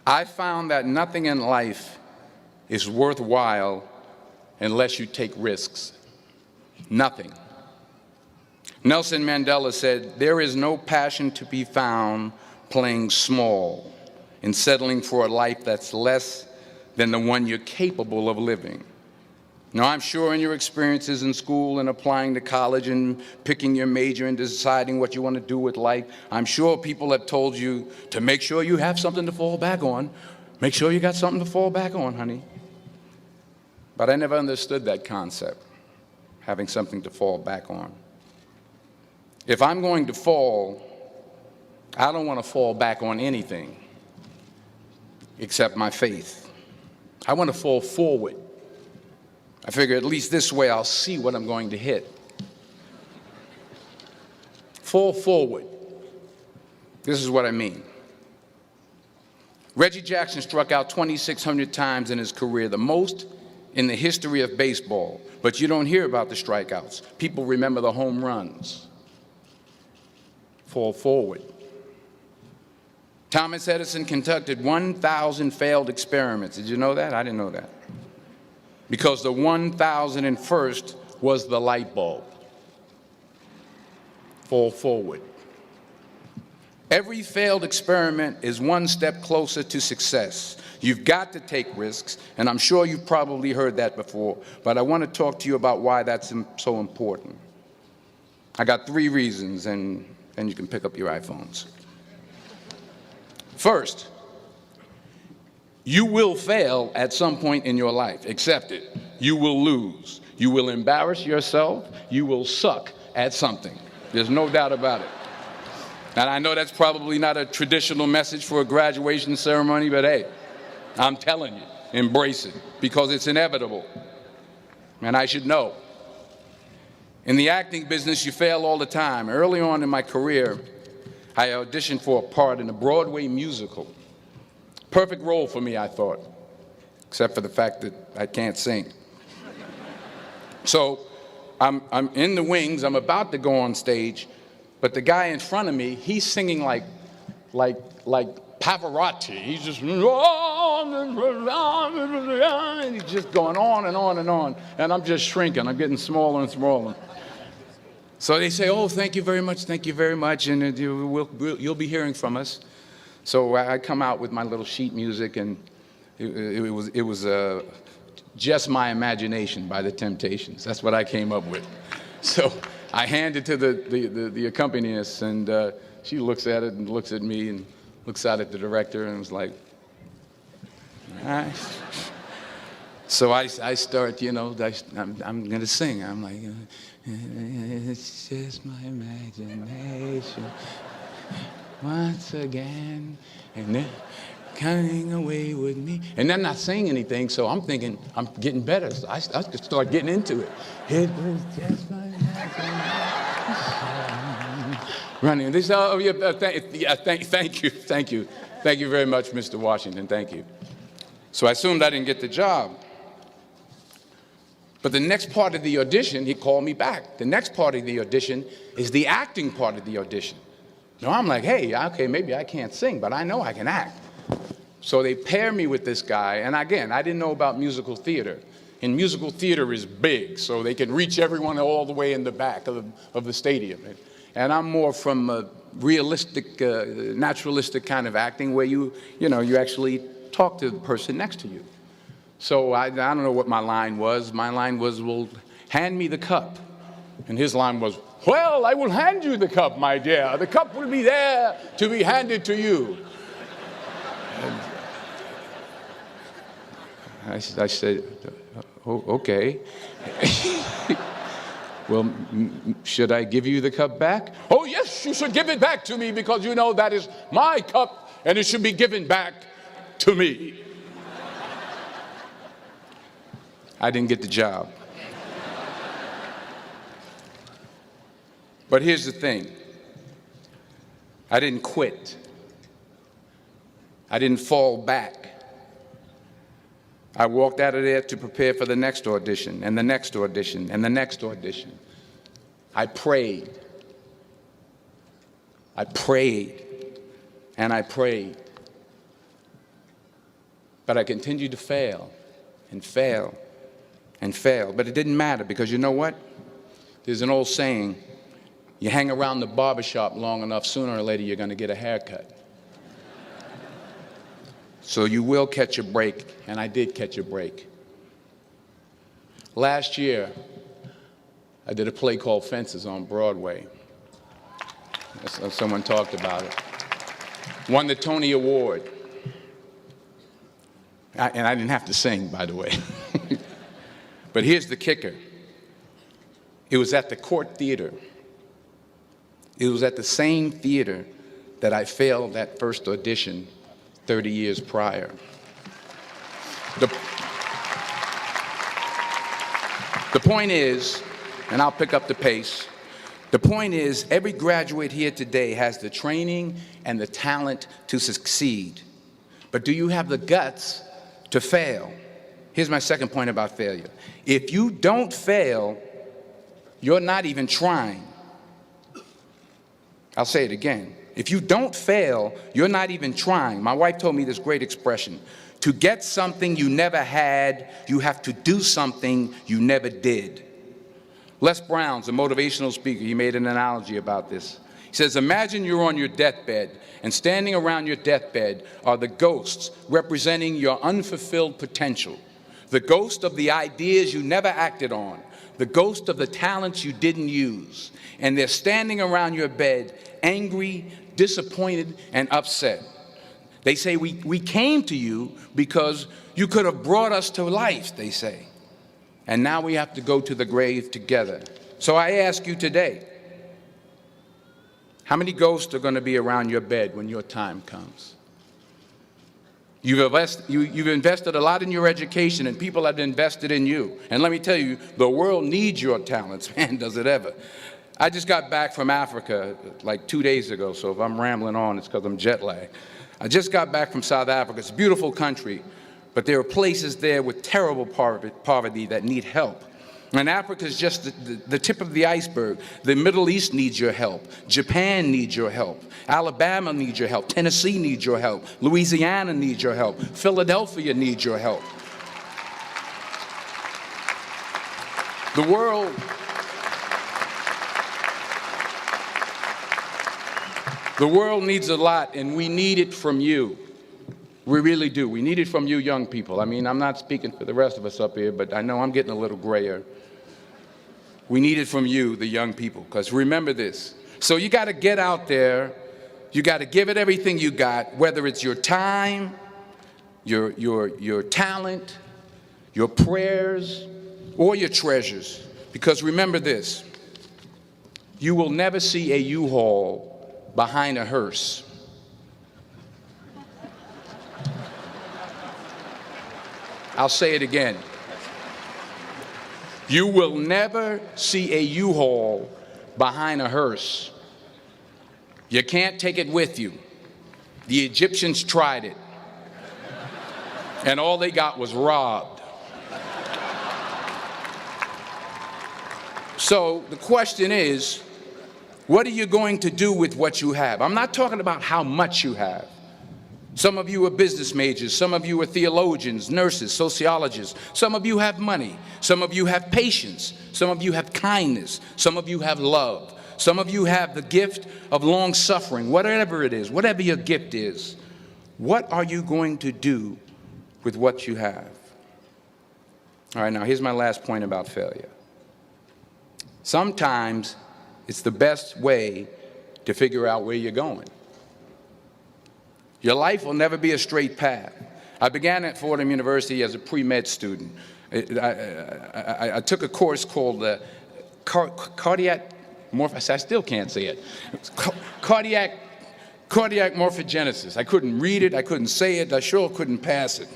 I found that nothing in life is worthwhile unless you take risks. Nothing. Nelson Mandela said, "There is no passion to be found playing small and settling for a life that's less than the one you're capable of living." Now, I'm sure in your experiences in school and applying to college and picking your major and deciding what you want to do with life, I'm sure people have told you to make sure you have something to fall back on. Make sure you got something to fall back on, honey. But I never understood that concept, having something to fall back on. If I'm going to fall, I don't want to fall back on anything except my faith. I want to fall forward. I figure at least this way I'll see what I'm going to hit. Fall forward. This is what I mean. Reggie Jackson struck out 2,600 times in his career, the most in the history of baseball. But you don't hear about the strikeouts. People remember the home runs. Fall forward. Thomas Edison conducted 1,000 failed experiments. Did you know that? I didn't know that. Because the 1,001st was the light bulb. Fall forward. Every failed experiment is one step closer to success. You've got to take risks, and I'm sure you've probably heard that before, but I want to talk to you about why that's so important. I got 3 reasons, and you can pick up your iPhones. First, you will fail at some point in your life. Accept it. You will lose. You will embarrass yourself. You will suck at something. There's no doubt about it. And I know that's probably not a traditional message for a graduation ceremony, but hey, I'm telling you, embrace it, because it's inevitable. And I should know. In the acting business, you fail all the time. Early on in my career, I auditioned for a part in a Broadway musical. Perfect role for me, I thought, except for the fact that I can't sing. So I'm in the wings, I'm about to go on stage, but the guy in front of me, he's singing like Pavarotti. He's just, and he's just going on and on and on, and I'm just shrinking, I'm getting smaller and smaller. So they say, "Oh, thank you very much, and you'll be hearing from us." So I come out with my little sheet music, and it was Just My Imagination by the Temptations. That's what I came up with. So I hand it to the accompanist, and she looks at it and looks at me and looks out at the director and was like, "All right." So I start, I'm going to sing. I'm like, "It's just my imagination once again, and they're coming away with me." And they're not saying anything, so I'm thinking I'm getting better. So I start getting into it. It was just my imagination. Running. They say, "Oh, yeah, thank you. Thank you very much, Mr. Washington, thank you." So I assumed I didn't get the job. But the next part of the audition, he called me back. The next part of the audition is the acting part of the audition. Now I'm like, hey, okay, maybe I can't sing, but I know I can act. So they pair me with this guy, and again, I didn't know about musical theater. And musical theater is big, so they can reach everyone all the way in the back of the stadium. And I'm more from a realistic, naturalistic kind of acting where you actually talk to the person next to you. So I don't know what my line was. My line was, "Well, hand me the cup." And his line was, "Well, I will hand you the cup, my dear. The cup will be there to be handed to you." And I said, "Oh, okay." "Well, should I give you the cup back?" "Oh, yes, you should give it back to me, because that is my cup, and it should be given back to me." I didn't get the job. But here's the thing. I didn't quit. I didn't fall back. I walked out of there to prepare for the next audition, and the next audition, and the next audition. I prayed. I prayed, and I prayed. But I continued to fail and fail and fail. But it didn't matter, because you know what? There's an old saying, you hang around the barbershop long enough, sooner or later you're going to get a haircut. So you will catch a break, and I did catch a break. Last year, I did a play called Fences on Broadway. Someone talked about it. Won the Tony Award. And I didn't have to sing, by the way. But here's the kicker. It was at the Court Theater. It was at the same theater that I failed that first audition 30 years prior. The point is, and I'll pick up the pace, the point is, every graduate here today has the training and the talent to succeed. But do you have the guts to fail? Here's my second point about failure. If you don't fail, you're not even trying. I'll say it again. If you don't fail, you're not even trying. My wife told me this great expression. To get something you never had, you have to do something you never did. Les Brown's a motivational speaker. He made an analogy about this. He says, imagine you're on your deathbed, and standing around your deathbed are the ghosts representing your unfulfilled potential. The ghost of the ideas you never acted on. The ghost of the talents you didn't use. And they're standing around your bed, angry, disappointed, and upset. They say, we came to you because you could have brought us to life, they say. And now we have to go to the grave together. So I ask you today, how many ghosts are going to be around your bed when your time comes? You've invested a lot in your education, and people have invested in you. And let me tell you, the world needs your talents. Man, does it ever. I just got back from Africa like 2 days ago, so if I'm rambling on, it's because I'm jet lagged. I just got back from South Africa. It's a beautiful country, but there are places there with terrible poverty that need help. And Africa is just the tip of the iceberg. The Middle East needs your help. Japan needs your help. Alabama needs your help. Tennessee needs your help. Louisiana needs your help. Philadelphia needs your help. The world needs a lot, and we need it from you. We really do. We need it from you young people. I mean, I'm not speaking for the rest of us up here, but I know I'm getting a little grayer. We need it from you, the young people, because remember this. So you got to get out there. You got to give it everything you got, whether it's your time, your talent, your prayers, or your treasures. Because remember this. You will never see a U-Haul behind a hearse. I'll say it again. You will never see a U-Haul behind a hearse. You can't take it with you. The Egyptians tried it, and all they got was robbed. So the question is, what are you going to do with what you have? I'm not talking about how much you have. Some of you are business majors. Some of you are theologians, nurses, sociologists. Some of you have money. Some of you have patience. Some of you have kindness. Some of you have love. Some of you have the gift of long suffering. Whatever it is, whatever your gift is, what are you going to do with what you have? All right, now here's my last point about failure. Sometimes it's the best way to figure out where you're going. Your life will never be a straight path. I began at Fordham University as a pre-med student. I took a course called cardiac morphogenesis. I still can't say it. Cardiac morphogenesis. I couldn't read it. I couldn't say it. I sure couldn't pass it.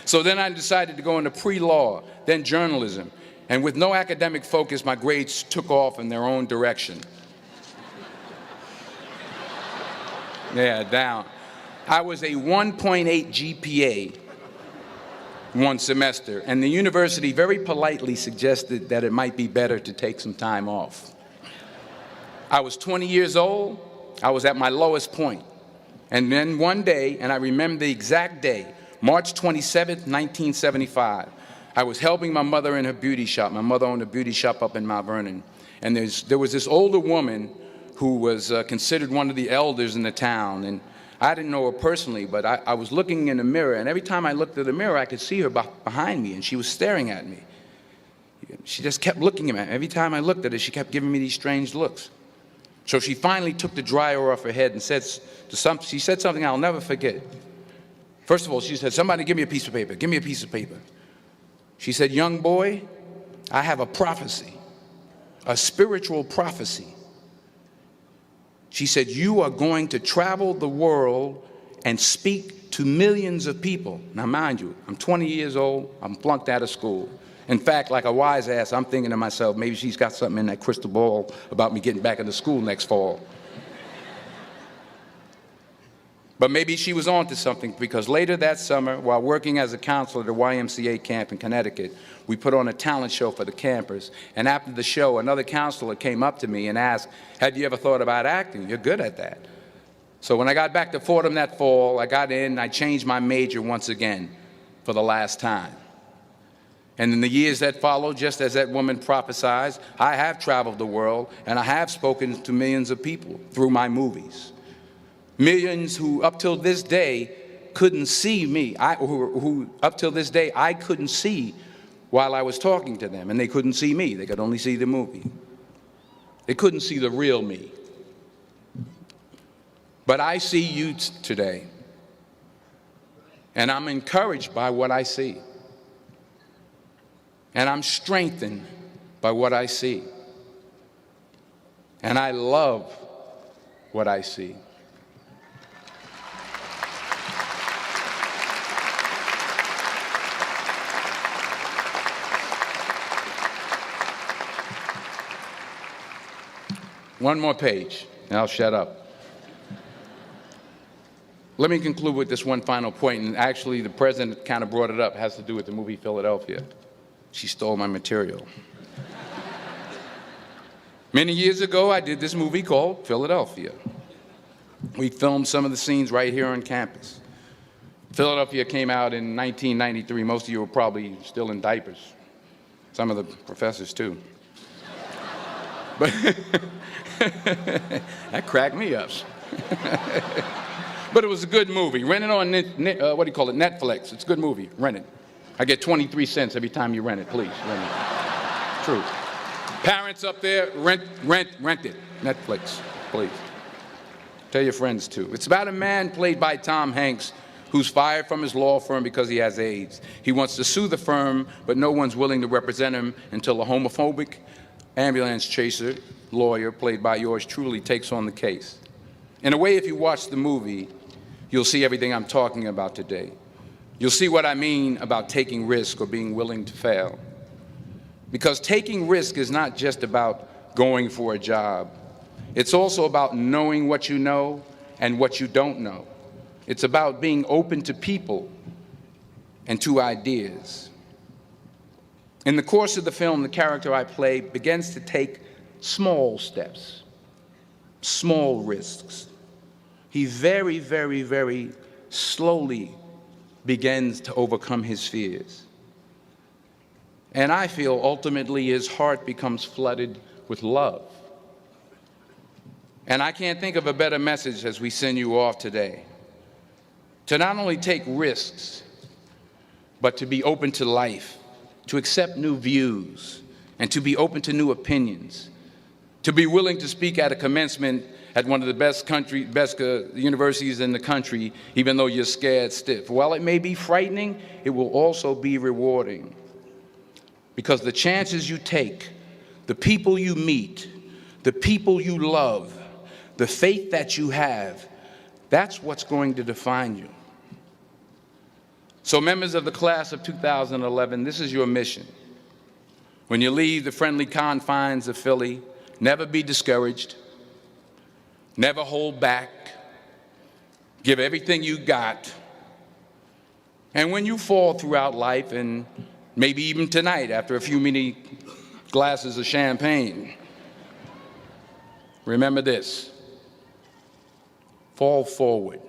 So then I decided to go into pre-law, then journalism. And with no academic focus, my grades took off in their own direction. Yeah, down. I was a 1.8 GPA one semester, and the university very politely suggested that it might be better to take some time off. I was 20 years old. I was at my lowest point. And then one day, and I remember the exact day, March 27th, 1975, I was helping my mother in her beauty shop. My mother owned a beauty shop up in Mount Vernon. And there was this older woman who was considered one of the elders in the town. And I didn't know her personally, but I was looking in the mirror, and every time I looked at the mirror, I could see her behind me, and she was staring at me. She just kept looking at me. Every time I looked at her, she kept giving me these strange looks. So she finally took the dryer off her head and she said something I'll never forget. First of all, she said, "Somebody give me a piece of paper. Give me a piece of paper." She said, "Young boy, I have a prophecy, a spiritual prophecy." She said, "You are going to travel the world and speak to millions of people." Now, mind you, I'm 20 years old. I'm flunked out of school. In fact, like a wise ass, I'm thinking to myself, maybe she's got something in that crystal ball about me getting back into school next fall. But maybe she was on to something, because later that summer, while working as a counselor at the YMCA camp in Connecticut, we put on a talent show for the campers. And after the show, another counselor came up to me and asked, "Have you ever thought about acting? You're good at that." So when I got back to Fordham that fall, I got in and I changed my major once again for the last time. And in the years that followed, just as that woman prophesied, I have traveled the world and I have spoken to millions of people through my movies. Millions who up till this day couldn't see me, who up till this day I couldn't see while I was talking to them, and they couldn't see me. They could only see the movie. They couldn't see the real me. But I see you today, and I'm encouraged by what I see. And I'm strengthened by what I see. And I love what I see. One more page, and I'll shut up. Let me conclude with this one final point, and actually the president kind of brought it up. It has to do with the movie Philadelphia. She stole my material. Many years ago, I did this movie called Philadelphia. We filmed some of the scenes right here on campus. Philadelphia came out in 1993. Most of you were probably still in diapers. Some of the professors, too. But that cracked me up. But it was a good movie. Rent it on, Netflix. It's a good movie. Rent it. I get 23 cents every time you rent it. Please, rent it. True. Parents up there, rent it. Netflix, please. Tell your friends, too. It's about a man played by Tom Hanks who's fired from his law firm because he has AIDS. He wants to sue the firm, but no one's willing to represent him until a homophobic ambulance chaser lawyer, played by yours truly, takes on the case. In a way, if you watch the movie, you'll see everything I'm talking about today. You'll see what I mean about taking risk or being willing to fail. Because taking risk is not just about going for a job. It's also about knowing what you know and what you don't know. It's about being open to people and to ideas. In the course of the film, the character I play begins to take small steps, small risks. He very, very, very slowly begins to overcome his fears. And I feel ultimately his heart becomes flooded with love. And I can't think of a better message as we send you off today. To not only take risks, but to be open to life, to accept new views, and to be open to new opinions, to be willing to speak at a commencement at one of the best universities in the country, even though you're scared stiff. While it may be frightening, it will also be rewarding. Because the chances you take, the people you meet, the people you love, the faith that you have, that's what's going to define you. So members of the class of 2011, this is your mission. When you leave the friendly confines of Philly, never be discouraged. Never hold back. Give everything you got. And when you fall throughout life, and maybe even tonight after a few many glasses of champagne, remember this: fall forward.